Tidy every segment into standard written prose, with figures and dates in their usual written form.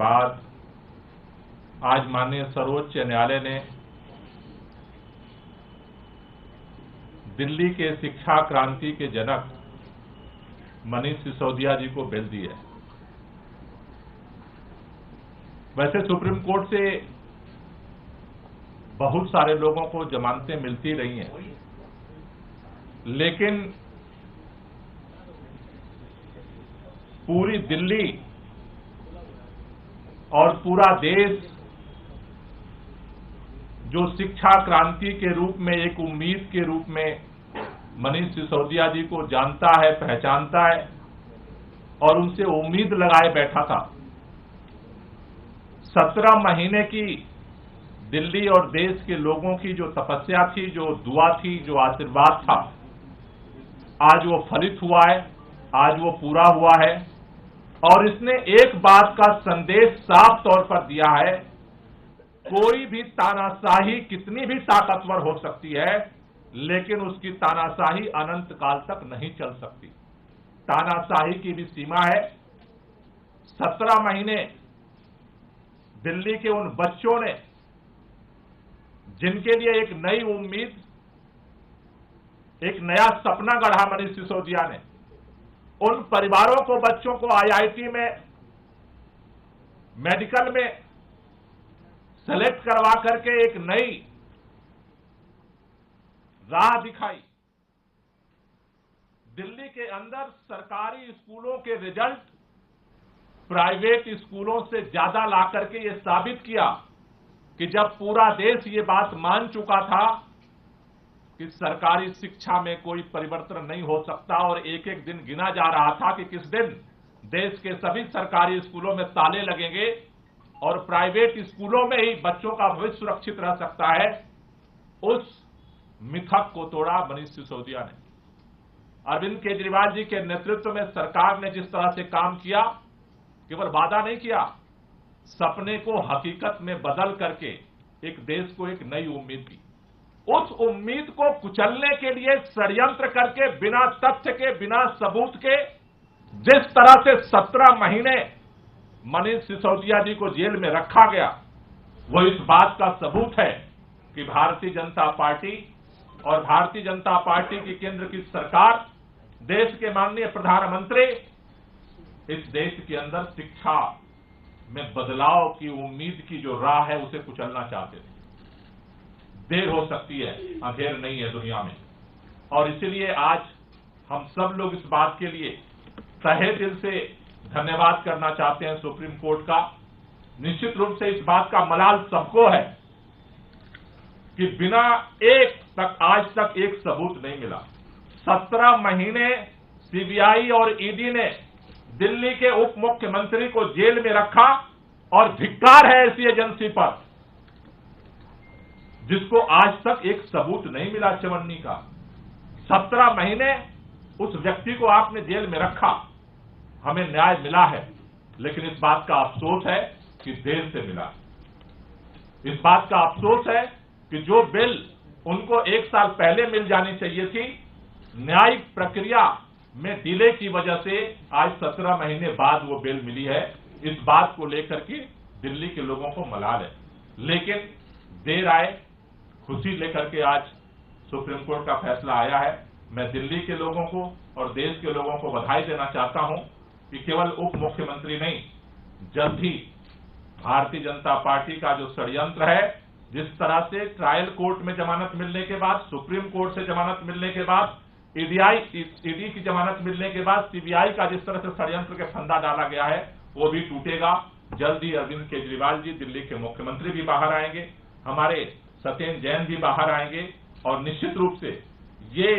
बाद आज माननीय सर्वोच्च न्यायालय ने दिल्ली के शिक्षा क्रांति के जनक मनीष सिसोदिया जी को बेल दी है। वैसे सुप्रीम कोर्ट से बहुत सारे लोगों को जमानतें मिलती रही हैं, लेकिन पूरी दिल्ली और पूरा देश जो शिक्षा क्रांति के रूप में, एक उम्मीद के रूप में मनीष सिसोदिया जी को जानता है, पहचानता है और उनसे उम्मीद लगाए बैठा था। 17 महीने की दिल्ली और देश के लोगों की जो तपस्या थी, जो दुआ थी, जो आशीर्वाद था, आज वो फलित हुआ है, आज वो पूरा हुआ है। और इसने एक बात का संदेश साफ तौर पर दिया है, कोई भी तानाशाही कितनी भी ताकतवर हो सकती है, लेकिन उसकी तानाशाही अनंत काल तक नहीं चल सकती। तानाशाही की भी सीमा है। 17 महीने दिल्ली के उन बच्चों ने, जिनके लिए एक नई उम्मीद, एक नया सपना गढ़ा मनीष सिसोदिया ने, उन परिवारों को, बच्चों को आईआईटी में, मेडिकल में सेलेक्ट करवा करके एक नई राह दिखाई। दिल्ली के अंदर सरकारी स्कूलों के रिजल्ट प्राइवेट स्कूलों से ज्यादा ला करके ये साबित किया कि जब पूरा देश ये बात मान चुका था कि सरकारी शिक्षा में कोई परिवर्तन नहीं हो सकता और एक एक दिन गिना जा रहा था कि किस दिन देश के सभी सरकारी स्कूलों में ताले लगेंगे और प्राइवेट स्कूलों में ही बच्चों का भविष्य सुरक्षित रह सकता है, उस मिथक को तोड़ा मनीष सिसोदिया ने। अरविंद केजरीवाल जी के नेतृत्व में सरकार ने जिस तरह से काम किया, केवल वादा नहीं किया, सपने को हकीकत में बदल करके एक देश को एक नई उम्मीद दी। उस उम्मीद को कुचलने के लिए षड्यंत्र करके, बिना तथ्य के, बिना सबूत के, जिस तरह से 17 महीने मनीष सिसोदिया जी को जेल में रखा गया, वो इस बात का सबूत है कि भारतीय जनता पार्टी और भारतीय जनता पार्टी की केंद्र की सरकार, देश के माननीय प्रधानमंत्री इस देश के अंदर शिक्षा में बदलाव की उम्मीद की जो राह है उसे कुचलना चाहते थे। देर हो सकती है, अंधेर नहीं है दुनिया में। और इसलिए आज हम सब लोग इस बात के लिए तहे दिल से धन्यवाद करना चाहते हैं सुप्रीम कोर्ट का। निश्चित रूप से इस बात का मलाल सबको है कि बिना एक तक, आज तक एक सबूत नहीं मिला। 17 महीने सीबीआई और ईडी ने दिल्ली के उप मुख्यमंत्री को जेल में रखा और धिक्कार है ऐसी एजेंसी पर जिसको आज तक एक सबूत नहीं मिला चवन्नी का। 17 महीने उस व्यक्ति को आपने जेल में रखा, हमें न्याय मिला है, लेकिन इस बात का अफसोस है कि देर से मिला। इस बात का अफसोस है कि जो बिल उनको 1 साल पहले मिल जानी चाहिए थी, न्यायिक प्रक्रिया में डिले की वजह से आज 17 महीने बाद वो बिल मिली है। इस बात को लेकर के दिल्ली के लोगों को मलाल है, लेकिन देर आए खुशी लेकर के आज सुप्रीम कोर्ट का फैसला आया है। मैं दिल्ली के लोगों को और देश के लोगों को बधाई देना चाहता हूं कि केवल उप मुख्यमंत्री नहीं, जल्द ही भारतीय जनता पार्टी का जो षड्यंत्र है, जिस तरह से ट्रायल कोर्ट में जमानत मिलने के बाद, सुप्रीम कोर्ट से जमानत मिलने के बाद, ईडी की जमानत मिलने के बाद सीबीआई का जिस तरह से षड्यंत्र के फंदा डाला गया है, वो भी टूटेगा। जल्द ही अरविंद केजरीवाल जी, दिल्ली के मुख्यमंत्री, भी बाहर आएंगे, हमारे सत्येंद्र जैन भी बाहर आएंगे और निश्चित रूप से ये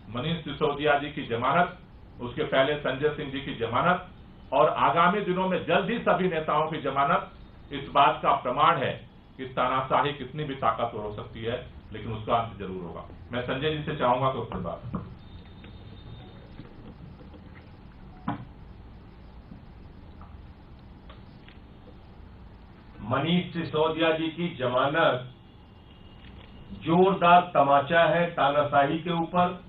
मनीष सिसोदिया जी की जमानत, उसके पहले संजय सिंह जी की जमानत और आगामी दिनों में जल्द ही सभी नेताओं की जमानत इस बात का प्रमाण है कि तानाशाही कितनी भी ताकतवर हो सकती है, लेकिन उसका अंत जरूर होगा। मैं संजय जी से चाहूंगा तो फिर बात। मनीष सिसोदिया जी की जमानत जोरदार तमाचा है तानाशाही के ऊपर,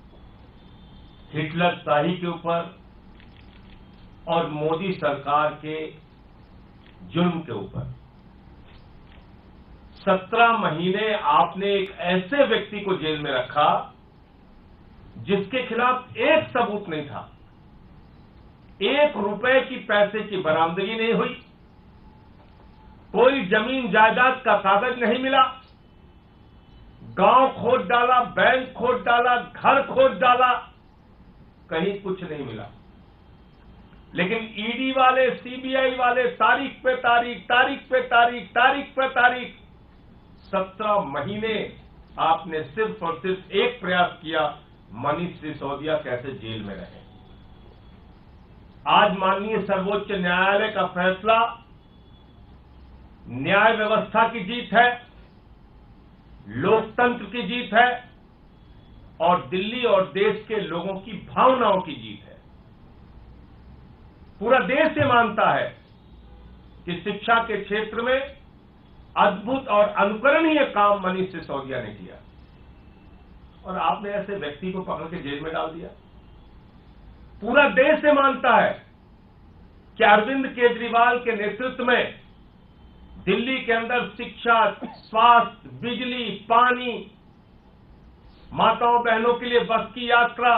हिटलर शाही के ऊपर और मोदी सरकार के जुल्म के ऊपर 17 महीने आपने एक ऐसे व्यक्ति को जेल में रखा जिसके खिलाफ एक सबूत नहीं था, 1 रुपए की पैसे की बरामदगी नहीं हुई, कोई जमीन जायदाद का कागज नहीं मिला, गांव खोद डाला, बैंक खोद डाला, घर खोद डाला, कहीं कुछ नहीं मिला। लेकिन ईडी वाले, सीबीआई वाले तारीख पे तारीख, तारीख पे तारीख, तारीख पे तारीख, 17 महीने आपने सिर्फ और सिर्फ एक प्रयास किया, मनीष सिसोदिया कैसे जेल में रहे। आज माननीय सर्वोच्च न्यायालय का फैसला न्याय व्यवस्था की जीत है, लोकतंत्र की जीत है और दिल्ली और देश के लोगों की भावनाओं की जीत है। पूरा देश ये मानता है कि शिक्षा के क्षेत्र में अद्भुत और अनुकरणीय काम मनीष सिसोदिया ने किया और आपने ऐसे व्यक्ति को पकड़ के जेल में डाल दिया। पूरा देश ये मानता है कि अरविंद केजरीवाल के नेतृत्व में दिल्ली के अंदर शिक्षा, स्वास्थ्य, बिजली, पानी, माताओं बहनों के लिए बस की यात्रा,